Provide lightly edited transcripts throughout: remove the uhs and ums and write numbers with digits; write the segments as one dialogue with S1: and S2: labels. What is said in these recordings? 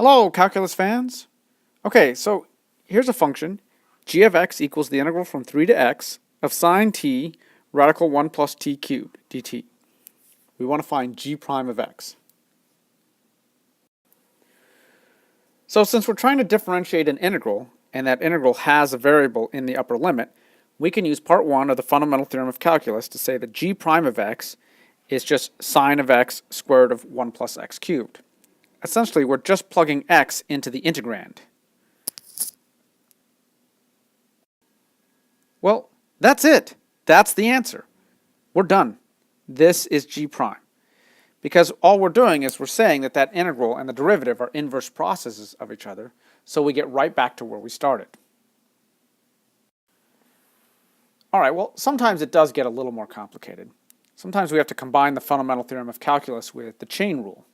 S1: Hello, calculus fans. Okay, so here's a function. G of x equals the integral from 3 to x of sine t radical 1 plus t cubed dt. We want to find g prime of x. So since we're trying to differentiate an integral, and that integral has a variable in the upper limit, we can use part 1 of the fundamental theorem of calculus to say that g prime of x is just sine of x squared of 1 plus x cubed. Essentially, we're just plugging x into the integrand. Well, that's it. That's the answer. We're done. This is g prime. Because all we're doing is we're saying that that integral and the derivative are inverse processes of each other, so we get right back to where we started. All right, well, sometimes it does get a little more complicated. Sometimes we have to combine the fundamental theorem of calculus with the chain rule.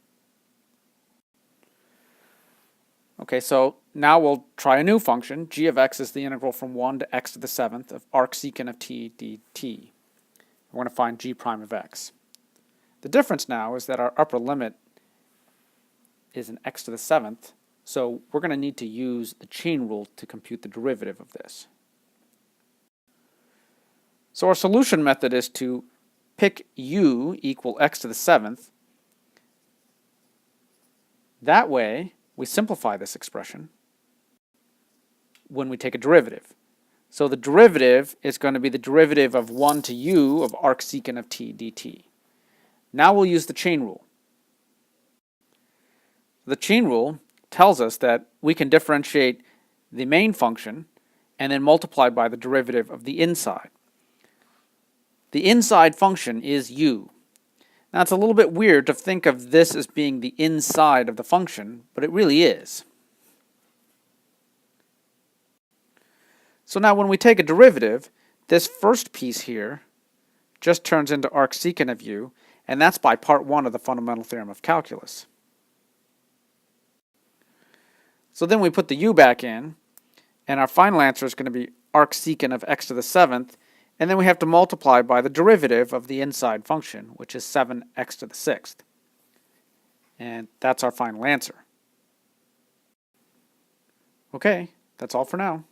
S1: Okay, so now we'll try a new function. G of x is the integral from 1 to x to the 7th of arcsecant of t dt. We're going to find g prime of x. The difference now is that our upper limit is an x to the 7th, so we're going to need to use the chain rule to compute the derivative of this. So our solution method is to pick u equal x to the 7th. That way, we simplify this expression when we take a derivative. So the derivative is going to be the derivative of 1 to u of arcsecant of t dt. Now we'll use the chain rule. The chain rule tells us that we can differentiate the main function and then multiply by the derivative of the inside. The inside function is u. Now it's a little bit weird to think of this as being the inside of the function, but it really is. So now when we take a derivative, this first piece here just turns into arcsecant of u, and that's by part 1 of the fundamental theorem of calculus. So then we put the u back in, and our final answer is going to be arcsecant of x to the 7th, and then we have to multiply by the derivative of the inside function, which is 7x to the 6th. And that's our final answer. Okay, that's all for now.